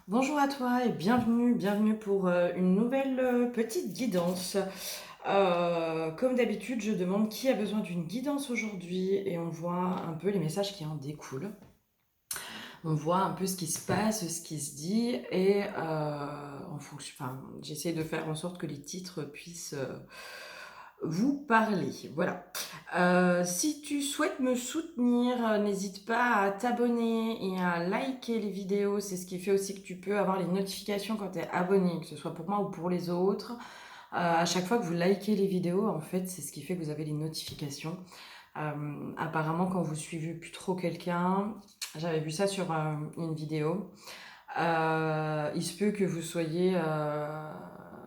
Bonjour à toi et bienvenue pour une nouvelle petite guidance. Comme d'habitude, je demande qui a besoin d'une guidance aujourd'hui et on voit un peu les messages qui en découlent. On voit un peu ce qui se passe, ce qui se dit et en fonction, enfin, j'essaie de faire en sorte que les titres puissent vous parler. Voilà. Si tu souhaites me soutenir, n'hésite pas à t'abonner et à liker les vidéos. C'est ce qui fait aussi que tu peux avoir les notifications quand tu es abonné, que ce soit pour moi ou pour les autres. À chaque fois que vous likez les vidéos, en fait, c'est ce qui fait que vous avez les notifications. Apparemment, quand vous suivez plus trop quelqu'un, j'avais vu ça sur une vidéo. Il se peut que vous soyez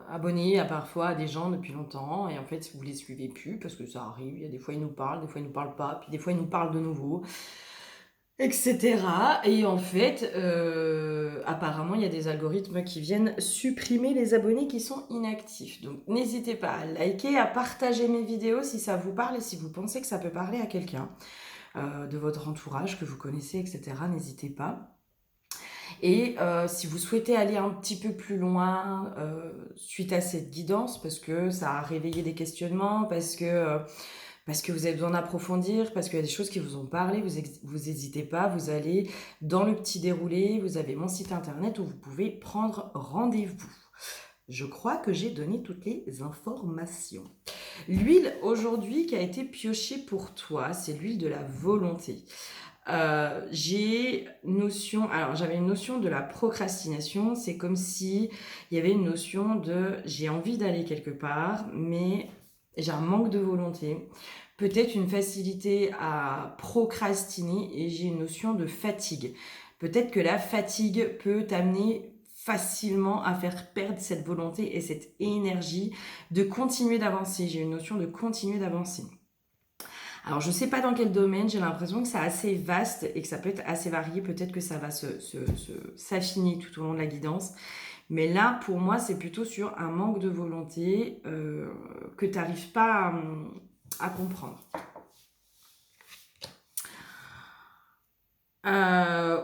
abonné à parfois à des gens depuis longtemps et en fait vous les suivez plus parce que ça arrive. Il y a des fois ils nous parlent, des fois ils nous parlent pas, puis des fois ils nous parlent de nouveau, etc. Et en fait, apparemment il y a des algorithmes qui viennent supprimer les abonnés qui sont inactifs. Donc n'hésitez pas à liker, à partager mes vidéos si ça vous parle et si vous pensez que ça peut parler à quelqu'un de votre entourage que vous connaissez, etc. N'hésitez pas. Et si vous souhaitez aller un petit peu plus loin suite à cette guidance, parce que ça a réveillé des questionnements, parce que vous avez besoin d'approfondir, parce qu'il y a des choses qui vous ont parlé, vous n'hésitez pas, vous allez dans le petit déroulé, vous avez mon site internet où vous pouvez prendre rendez-vous. Je crois que j'ai donné toutes les informations. L'huile aujourd'hui qui a été piochée pour toi, c'est l'huile de la volonté. J'avais une notion de la procrastination, c'est comme si il y avait une notion de j'ai envie d'aller quelque part, mais j'ai un manque de volonté, peut-être une facilité à procrastiner et j'ai une notion de fatigue. Peut-être que la fatigue peut t'amener facilement à faire perdre cette volonté et cette énergie de continuer d'avancer. J'ai une notion de continuer d'avancer. Alors, je ne sais pas dans quel domaine, j'ai l'impression que c'est assez vaste et que ça peut être assez varié. Peut-être que ça va s'affiner tout au long de la guidance. Mais là, pour moi, c'est plutôt sur un manque de volonté que tu n'arrives pas à comprendre.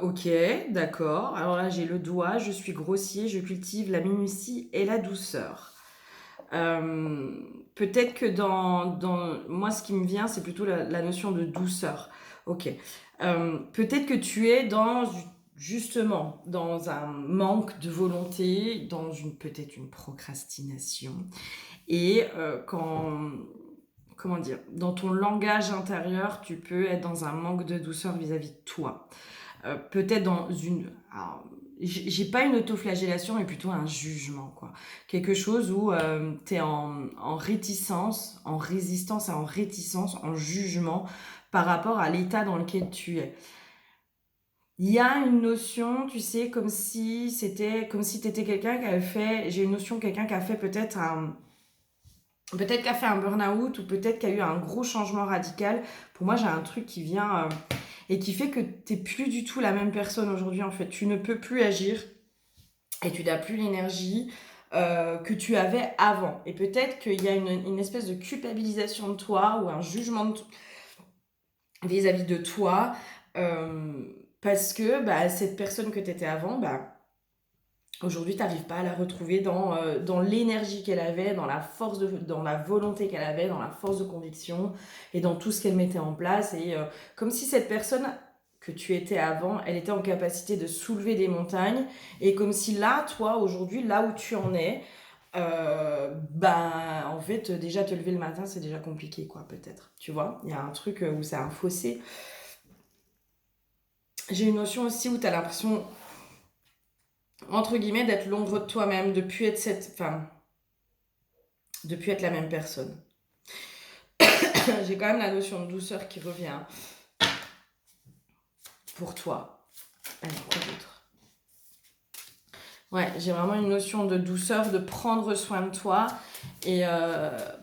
Ok, d'accord. Alors là, j'ai le doigt, je suis grossier, je cultive la minutie et la douceur. Euh, Peut-être que moi, ce qui me vient, c'est plutôt la notion de douceur. Ok. Peut-être que tu es justement dans un manque de volonté, peut-être une procrastination. Et comment dire, dans ton langage intérieur, tu peux être dans un manque de douceur vis-à-vis de toi. Peut-être dans une... alors, j'ai pas une autoflagellation, mais plutôt un jugement, quoi. Quelque chose où tu es en réticence, en résistance et en réticence, en jugement par rapport à l'état dans lequel tu es. Il y a une notion, tu sais, comme si tu étais quelqu'un qui avait fait, j'ai une notion de quelqu'un qui a fait peut-être qu'a fait un burn-out ou peut-être qu'il y a eu un gros changement radical. Pour moi, j'ai un truc qui vient et qui fait que tu n'es plus du tout la même personne aujourd'hui, en fait. Tu ne peux plus agir et tu n'as plus l'énergie que tu avais avant. Et peut-être qu'il y a une espèce de culpabilisation de toi ou un jugement vis-à-vis de toi parce que bah, cette personne que tu étais avant, bah, aujourd'hui, tu n'arrives pas à la retrouver dans l'énergie qu'elle avait, dans la volonté qu'elle avait, dans la force de conviction et dans tout ce qu'elle mettait en place. Et comme si cette personne que tu étais avant, elle était en capacité de soulever des montagnes. Et comme si là, toi, aujourd'hui, là où tu en es, ben, en fait, déjà te lever le matin, c'est déjà compliqué, quoi, peut-être. Tu vois, il y a un truc où c'est un fossé. J'ai une notion aussi où tu as l'impression, entre guillemets, d'être l'ombre de toi-même, de plus être de plus être la même personne. J'ai quand même la notion de douceur qui revient pour toi. Allez, quoi d'autre? Ouais, j'ai vraiment une notion de douceur, de prendre soin de toi et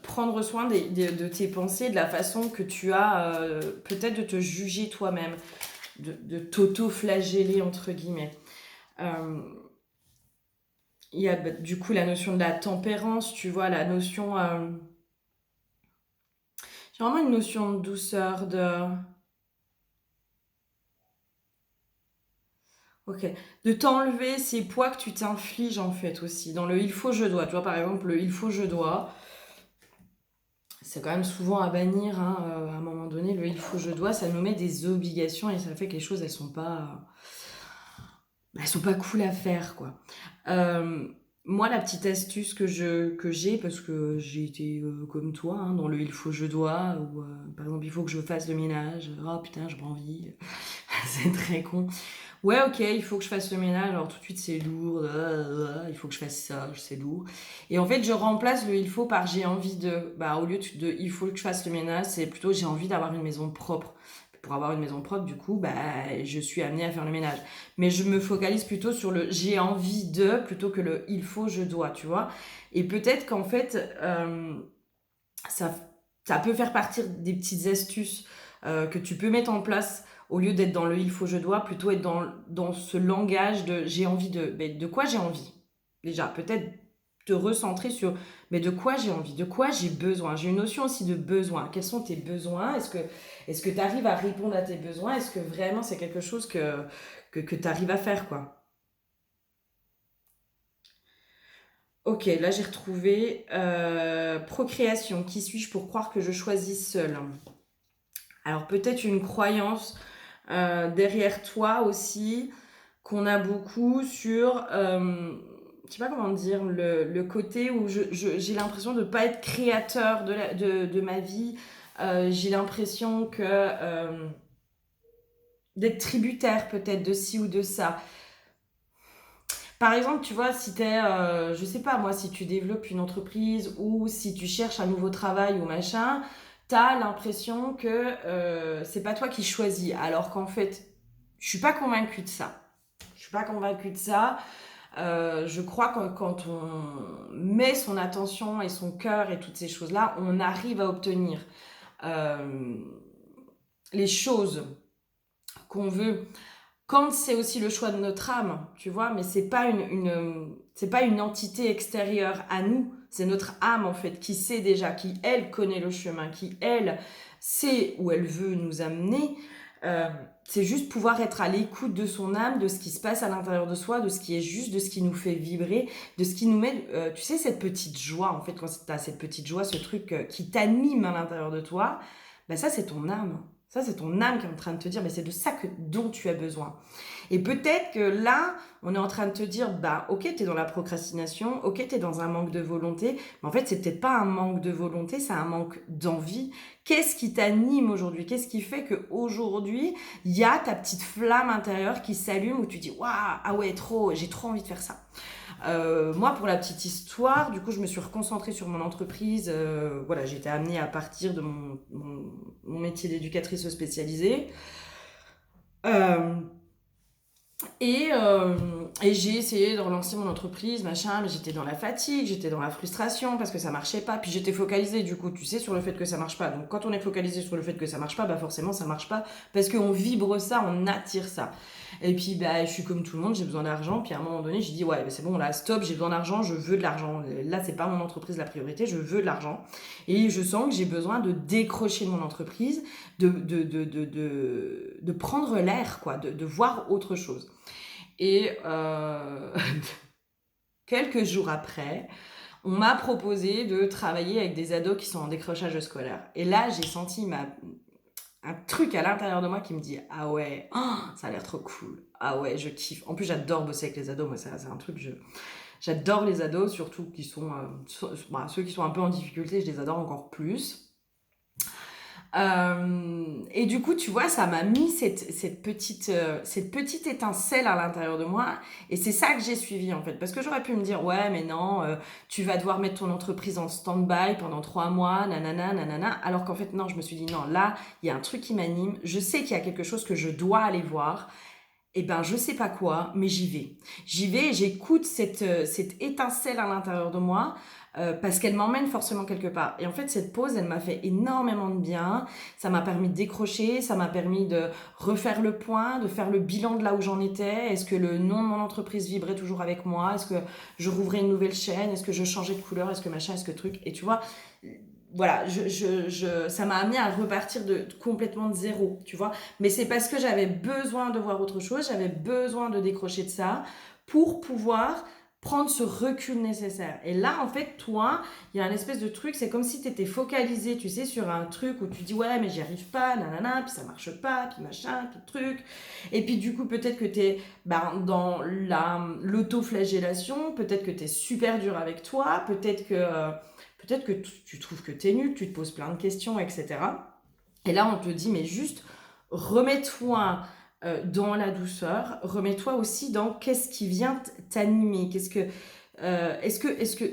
prendre soin de tes pensées, de la façon que tu as peut-être de te juger toi-même, de t'auto-flageller entre guillemets. Euh, Il y a du coup la notion de la tempérance, tu vois, la notion... j'ai vraiment une notion de douceur, de... OK. De t'enlever ces poids que tu t'infliges, en fait, aussi. Dans le «il faut, je dois», tu vois? Par exemple, le «il faut, je dois», c'est quand même souvent à bannir, hein, à un moment donné. Le «il faut, je dois», ça nous met des obligations et ça fait que les choses, elles sont pas cool à faire, quoi. Moi, la petite astuce que j'ai, parce que j'ai été, comme toi, hein, dans le «il faut, je dois» ou, par exemple, il faut que je fasse le ménage. «Oh putain, j'ai pas envie». C'est très con. Ouais, OK, il faut que je fasse le ménage, alors tout de suite c'est lourd, il faut que je fasse ça, c'est lourd. Et en fait, je remplace le «il faut» par «j'ai envie de». Bah, au lieu de «il faut que je fasse le ménage», c'est plutôt «j'ai envie d'avoir une maison propre». Pour avoir une maison propre, du coup, bah, je suis amenée à faire le ménage. Mais je me focalise plutôt sur le «j'ai envie de» plutôt que le «il faut, je dois», tu vois? Et peut-être qu'en fait, ça ça peut faire partie des petites astuces, que tu peux mettre en place au lieu d'être dans le «il faut, je dois», plutôt être dans ce langage de «j'ai envie de». Mais de quoi j'ai envie? Déjà, peut-être te recentrer sur: «Mais de quoi j'ai envie? De quoi j'ai besoin?» J'ai une notion aussi de besoin. Quels sont tes besoins? Est-ce que tu arrives à répondre à tes besoins? Est-ce que vraiment c'est quelque chose que tu arrives à faire, quoi? OK, là j'ai retrouvé, procréation. Qui suis-je pour croire que je choisis seule? Alors peut-être une croyance, derrière toi aussi, qu'on a beaucoup sur, je sais pas comment dire, le côté où j'ai l'impression de pas être créateur de ma vie. J'ai l'impression que, d'être tributaire peut-être de ci ou de ça. Par exemple, tu vois, si tu es, je sais pas moi, si tu développes une entreprise ou si tu cherches un nouveau travail ou machin, tu as l'impression que, c'est pas toi qui choisis. Alors qu'en fait, je suis pas convaincue de ça. Je suis pas convaincue de ça. Je crois que quand on met son attention et son cœur et toutes ces choses-là, on arrive à obtenir, hem, les choses qu'on veut. Quand c'est aussi le choix de notre âme, tu vois, mais c'est pas une entité extérieure à nous, c'est notre âme en fait qui sait déjà, qui elle connaît le chemin, qui elle sait où elle veut nous amener. Euh, c'est juste pouvoir être à l'écoute de son âme, de ce qui se passe à l'intérieur de soi, de ce qui est juste, de ce qui nous fait vibrer, de ce qui nous met, tu sais, cette petite joie en fait, quand tu as cette petite joie, ce truc qui t'anime à l'intérieur de toi, ben ça c'est ton âme. Ça, c'est ton âme qui est en train de te dire, mais c'est de ça dont tu as besoin. Et peut-être que là, on est en train de te dire, bah, ok, t'es dans la procrastination, ok, t'es dans un manque de volonté, mais en fait, c'est peut-être pas un manque de volonté, c'est un manque d'envie. Qu'est-ce qui t'anime aujourd'hui? Qu'est-ce qui fait qu'aujourd'hui, il y a ta petite flamme intérieure qui s'allume où tu dis, waouh, ah ouais, trop, j'ai trop envie de faire ça. Moi, pour la petite histoire, du coup, je me suis reconcentrée sur mon entreprise. Voilà, j'ai été amenée à partir de mon métier d'éducatrice spécialisée. Euh, et j'ai essayé de relancer mon entreprise, machin, mais j'étais dans la fatigue, j'étais dans la frustration parce que ça marchait pas. Puis j'étais focalisée, du coup, tu sais, sur le fait que ça marche pas. Donc quand on est focalisé sur le fait que ça marche pas, bah forcément ça marche pas parce qu'on vibre ça, on attire ça. Et puis bah je suis comme tout le monde, j'ai besoin d'argent. Puis à un moment donné, j'ai dit ouais, bah, c'est bon, là stop, j'ai besoin d'argent, je veux de l'argent. Là c'est pas mon entreprise la priorité, je veux de l'argent. Et je sens que j'ai besoin de décrocher de mon entreprise, de prendre l'air, quoi, de voir autre chose. Et quelques jours après, on m'a proposé de travailler avec des ados qui sont en décrochage scolaire. Et là, j'ai senti un truc à l'intérieur de moi qui me dit ah ouais, oh, ça a l'air trop cool. Ah ouais, je kiffe. En plus, j'adore bosser avec les ados. Moi, c'est un truc, j'adore les ados, surtout qui sont, ceux qui sont un peu en difficulté, je les adore encore plus. Et du coup, tu vois, ça m'a mis cette petite étincelle à l'intérieur de moi. Et c'est ça que j'ai suivi, en fait. Parce que j'aurais pu me dire, ouais, mais non, tu vas devoir mettre ton entreprise en stand-by pendant 3 mois, nanana, nanana. Alors qu'en fait, non, je me suis dit, non, là, il y a un truc qui m'anime. Je sais qu'il y a quelque chose que je dois aller voir. Et ben, je sais pas quoi, mais j'y vais. J'y vais et j'écoute cette étincelle à l'intérieur de moi parce qu'elle m'emmène forcément quelque part. Et en fait, cette pause, elle m'a fait énormément de bien. Ça m'a permis de décrocher, ça m'a permis de refaire le point, de faire le bilan de là où j'en étais. Est-ce que le nom de mon entreprise vibrait toujours avec moi? Est-ce que je rouvrais une nouvelle chaîne? Est-ce que je changeais de couleur? Est-ce que machin? Est-ce que truc? Et tu vois, voilà, ça m'a amené à repartir complètement de zéro, tu vois. Mais c'est parce que j'avais besoin de voir autre chose, j'avais besoin de décrocher de ça pour pouvoir prendre ce recul nécessaire. Et là, en fait, toi, il y a un espèce de truc, c'est comme si tu étais focalisé, tu sais, sur un truc où tu dis, ouais, mais j'y arrive pas, nanana, puis ça marche pas, puis machin, puis truc. Et puis du coup, peut-être que tu es dans l'autoflagellation, peut-être que tu es super dur avec toi, peut-être que tu trouves que tu es nul, tu te poses plein de questions, etc. Et là, on te dit, mais juste remets-toi dans la douceur, remets-toi aussi dans qu'est-ce qui vient t'animer, est-ce que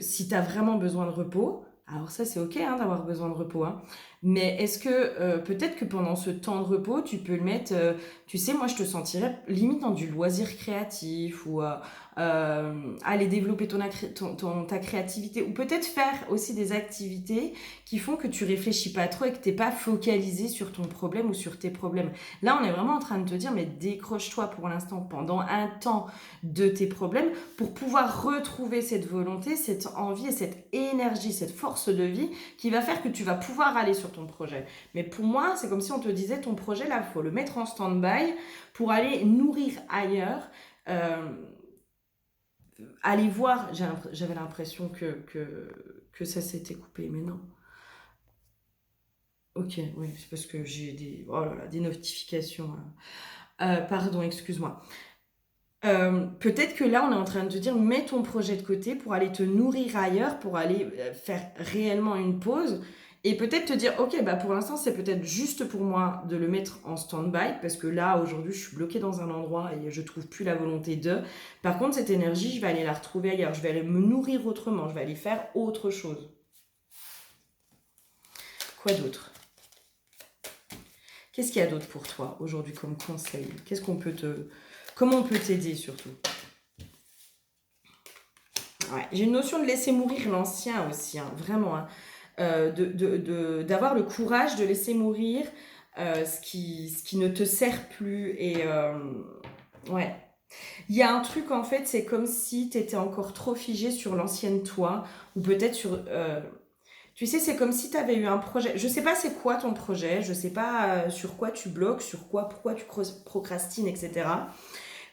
si tu as vraiment besoin de repos, alors ça c'est ok hein, d'avoir besoin de repos, hein, mais est-ce que peut-être que pendant ce temps de repos, tu peux le mettre, tu sais, moi je te sentirais limite dans du loisir créatif ou aller développer ta créativité ou peut-être faire aussi des activités qui font que tu réfléchis pas trop et que t'es pas focalisé sur ton problème ou sur tes problèmes. Là, on est vraiment en train de te dire, mais décroche-toi pour l'instant pendant un temps de tes problèmes pour pouvoir retrouver cette volonté, cette envie et cette énergie, cette force de vie qui va faire que tu vas pouvoir aller sur ton projet. Mais pour moi, c'est comme si on te disait, ton projet, là, il faut le mettre en stand-by pour aller nourrir ailleurs. Aller voir, j'avais l'impression que ça s'était coupé, mais non. Ok, oui, c'est parce que j'ai oh là là, des notifications. Pardon, excuse-moi. Peut-être que là, on est en train de te dire, mets ton projet de côté pour aller te nourrir ailleurs, pour aller faire réellement une pause. Et peut-être te dire, ok, bah pour l'instant, c'est peut-être juste pour moi de le mettre en stand-by, parce que là, aujourd'hui, je suis bloquée dans un endroit et je trouve plus la volonté de. Par contre, cette énergie, je vais aller la retrouver ailleurs, je vais aller me nourrir autrement, je vais aller faire autre chose. Quoi d'autre? Qu'est-ce qu'il y a d'autre pour toi aujourd'hui comme conseil? Comment on peut t'aider surtout? Ouais, j'ai une notion de laisser mourir l'ancien aussi, hein, vraiment, hein. D'avoir le courage de laisser mourir ce qui ne te sert plus. Et ouais, il y a un truc en fait, c'est comme si tu étais encore trop figé sur l'ancienne toi, ou peut-être sur... tu sais, c'est comme si tu avais eu un projet. Je sais pas c'est quoi ton projet, je sais pas sur quoi tu bloques, pourquoi tu procrastines, etc.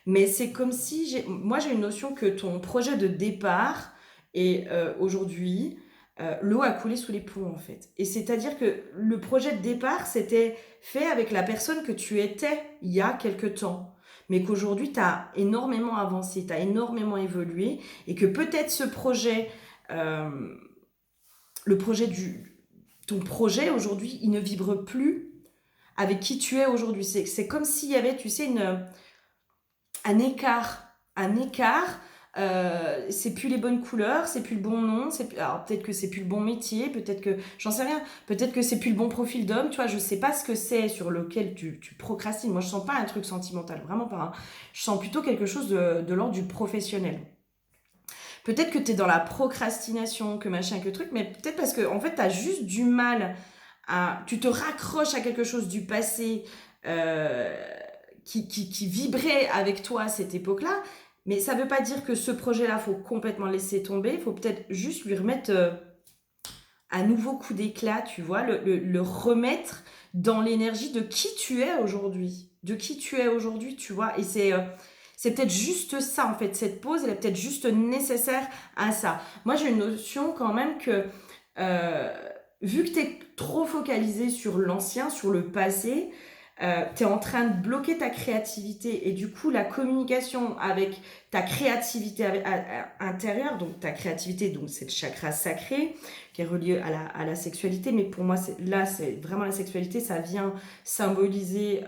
Mais c'est comme si moi j'ai une notion que ton projet de départ est aujourd'hui l'eau a coulé sous les ponts en fait. Et c'est-à-dire que le projet de départ c'était fait avec la personne que tu étais il y a quelque temps. Mais qu'aujourd'hui tu as énormément avancé, tu as énormément évolué et que peut-être ce projet, euh, le projet ton projet aujourd'hui, il ne vibre plus avec qui tu es aujourd'hui. C'est comme s'il y avait, tu sais, un écart, c'est plus les bonnes couleurs, c'est plus le bon nom, alors peut-être que c'est plus le bon métier, peut-être que, j'en sais rien, peut-être que c'est plus le bon profil d'homme, tu vois, je sais pas ce que c'est sur lequel tu procrastines. Moi, je sens pas un truc sentimental, vraiment pas, hein. Je sens plutôt quelque chose de l'ordre du professionnel. Peut-être que t'es dans la procrastination, que machin, que truc, mais peut-être parce que, en fait, t'as juste du mal tu te raccroches à quelque chose du passé, euh, qui vibrait avec toi à cette époque-là, mais ça veut pas dire que ce projet-là, faut complètement le laisser tomber, il faut peut-être juste lui remettre un nouveau coup d'éclat, tu vois, le remettre dans l'énergie de qui tu es aujourd'hui, tu vois, et c'est peut-être juste ça, en fait, cette pause, elle est peut-être juste nécessaire à ça. Moi, j'ai une notion quand même que, euh, vu que tu es trop focalisé sur l'ancien, sur le passé, tu es en train de bloquer ta créativité et du coup la communication avec ta créativité intérieure, donc ta créativité, donc c'est le chakra sacré qui est relié à la sexualité, mais pour moi c'est vraiment la sexualité, ça vient symboliser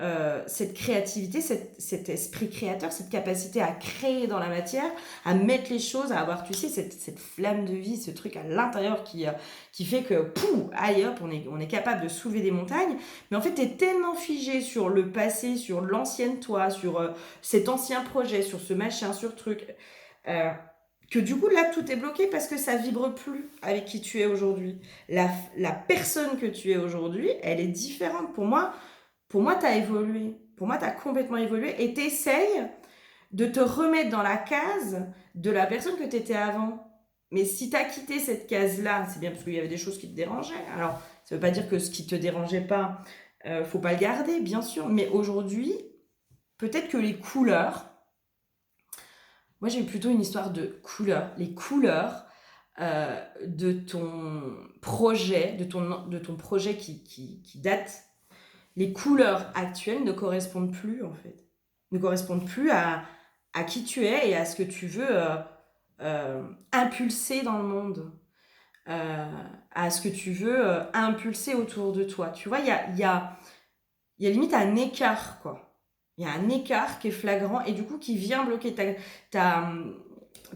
cette créativité, cet esprit créateur, cette capacité à créer dans la matière, à mettre les choses, à avoir, tu sais, cette flamme de vie, ce truc à l'intérieur qui fait que, pouf, aïe hop, on est capable de soulever des montagnes. Mais en fait, t'es tellement figé sur le passé, sur l'ancienne toi, sur cet ancien projet, sur ce machin, sur truc, euh, que du coup, là, tout est bloqué parce que ça vibre plus avec qui tu es aujourd'hui. La personne que tu es aujourd'hui, elle est différente. Pour moi, t'as évolué. Pour moi, t'as complètement évolué et t'essayes de te remettre dans la case de la personne que t'étais avant. Mais si tu as quitté cette case-là, c'est bien parce qu'il y avait des choses qui te dérangeaient. Alors, ça ne veut pas dire que ce qui te dérangeait pas, faut pas le garder, bien sûr. Mais aujourd'hui, peut-être que les couleurs, moi j'ai plutôt une histoire de couleurs. Les couleurs de ton projet, de ton projet qui date, les couleurs actuelles ne correspondent plus en fait. Ne correspondent plus à qui tu es et à ce que tu veux impulser dans le monde. euh, à ce que tu veux impulser autour de toi. Tu vois, il y a limite un écart, quoi. Il y a un écart qui est flagrant et du coup qui vient bloquer ta,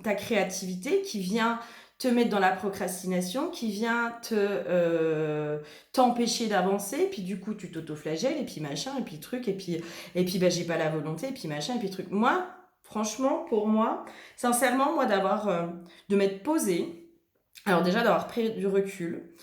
ta créativité, qui vient te mettre dans la procrastination, qui vient t'empêcher d'avancer, puis du coup tu t'auto-flagelles, et puis machin, et puis truc, et puis bah, j'ai pas la volonté, et puis machin, et puis truc. Moi, franchement, pour moi, sincèrement, moi de m'être posée, alors déjà d'avoir pris du recul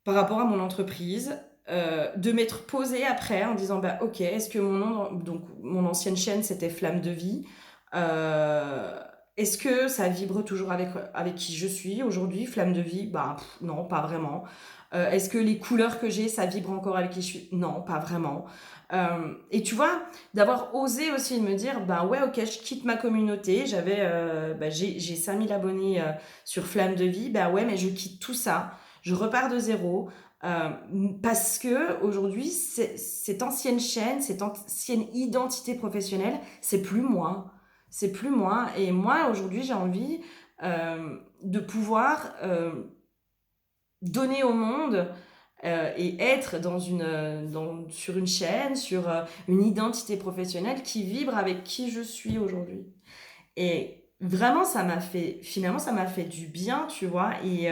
par rapport à mon entreprise, de m'être posée après en disant bah ok, est-ce que mon nom, donc mon ancienne chaîne c'était Flamme de Vie, euh, est-ce que ça vibre toujours avec qui je suis aujourd'hui, Flamme de Vie? Bah non, pas vraiment. Est-ce que les couleurs que j'ai, ça vibre encore avec qui je suis? Non, pas vraiment. Et tu vois, d'avoir osé aussi de me dire, bah ouais, ok, je quitte ma communauté, j'ai 5000 abonnés sur Flamme de Vie, bah ouais, mais je quitte tout ça, je repars de zéro, euh, parce que aujourd'hui, cette ancienne chaîne, cette ancienne identité professionnelle, c'est plus moi. C'est plus moi. Et moi, aujourd'hui, j'ai envie de pouvoir donner au monde et être sur une chaîne, sur une identité professionnelle qui vibre avec qui je suis aujourd'hui. Et vraiment, finalement, ça m'a fait du bien, tu vois. Et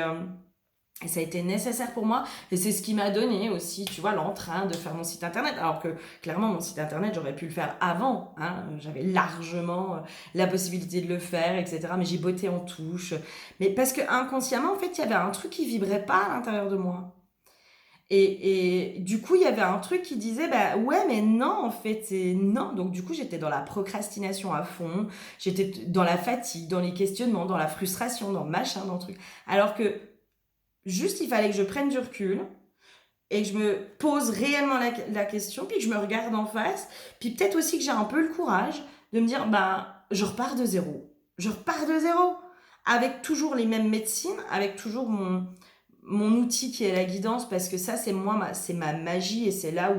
ça a été nécessaire pour moi. Et c'est ce qui m'a donné aussi, tu vois, l'entrain de faire mon site internet. Alors que clairement, mon site internet, j'aurais pu le faire avant. Hein. J'avais largement la possibilité de le faire, etc. Mais j'ai botté en touche. Mais parce que inconsciemment, en fait, il y avait un truc qui vibrait pas à l'intérieur de moi. Et du coup, il y avait un truc qui disait, bah ouais, mais non, en fait, c'est non. Donc du coup, j'étais dans la procrastination à fond. J'étais dans la fatigue, dans les questionnements, dans la frustration, dans le machin, dans le truc. Alors que juste, il fallait que je prenne du recul et que je me pose réellement la question, puis que je me regarde en face, puis peut-être aussi que j'ai un peu le courage de me dire, ben, je repars de zéro. Je repars de zéro. Avec toujours les mêmes médecines, avec toujours mon outil qui est la guidance, parce que ça, c'est moi, c'est ma magie, et c'est là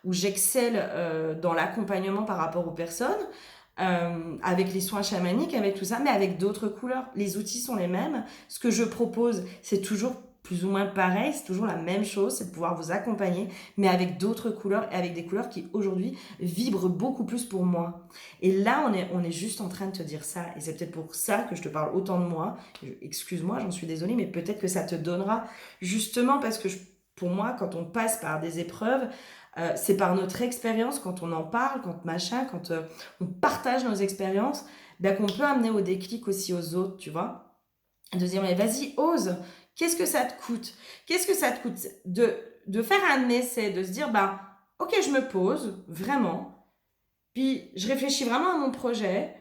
où j'excelle dans l'accompagnement par rapport aux personnes. Avec les soins chamaniques, avec tout ça, mais avec d'autres couleurs. Les outils sont les mêmes. Ce que je propose, c'est toujours plus ou moins pareil, c'est toujours la même chose, c'est de pouvoir vous accompagner, mais avec d'autres couleurs et avec des couleurs qui aujourd'hui vibrent beaucoup plus pour moi. Et là, on est juste en train de te dire ça, et c'est peut-être pour ça que je te parle autant de moi. Excuse-moi, j'en suis désolée, mais peut-être que ça te donnera, justement parce que pour moi, quand on passe par des épreuves, c'est par notre expérience, quand on en parle, quand machin, quand on partage nos expériences, ben, qu'on peut amener au déclic aussi aux autres, tu vois. De dire, mais vas-y, ose. Qu'est-ce que ça te coûte? Qu'est-ce que ça te coûte de faire un essai, de se dire, ben, ok, je me pose, vraiment, puis je réfléchis vraiment à mon projet,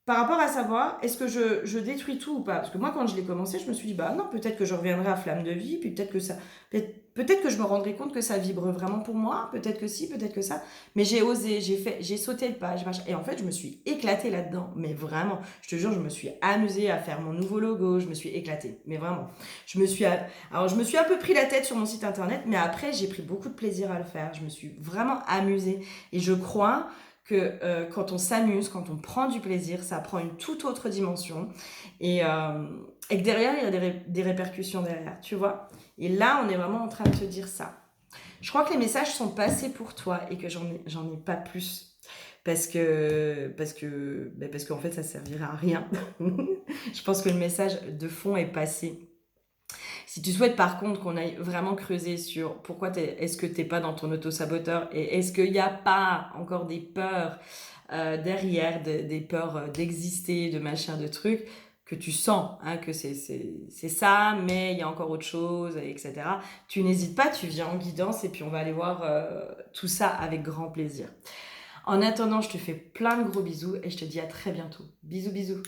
par rapport à savoir, est-ce que je détruis tout ou pas? Parce que moi, quand je l'ai commencé, je me suis dit, bah non, peut-être que je reviendrai à Flamme de Vie, puis peut-être que je me rendrai compte que ça vibre vraiment pour moi, peut-être que si, peut-être que ça. Mais j'ai osé, j'ai sauté le pas, et en fait, je me suis éclatée là-dedans. Mais vraiment, je te jure, je me suis amusée à faire mon nouveau logo, je me suis éclatée. Mais vraiment. Alors, je me suis un peu pris la tête sur mon site internet, mais après, j'ai pris beaucoup de plaisir à le faire. Je me suis vraiment amusée. Et je crois que quand on s'amuse, quand on prend du plaisir, ça prend une toute autre dimension et que derrière, il y a des répercussions derrière, tu vois. Et là, on est vraiment en train de te dire ça. Je crois que les messages sont passés pour toi et que j'en ai pas plus. Parce qu'en fait, ça servirait à rien. Je pense que le message de fond est passé. Si tu souhaites par contre qu'on aille vraiment creuser sur pourquoi est-ce que t'es pas dans ton auto-saboteur et est-ce qu'il n'y a pas encore des peurs derrière, des peurs d'exister, de machin, de trucs, que tu sens hein, que c'est ça, mais il y a encore autre chose, etc. Tu n'hésites pas, tu viens en guidance et puis on va aller voir tout ça avec grand plaisir. En attendant, je te fais plein de gros bisous et je te dis à très bientôt. Bisous, bisous.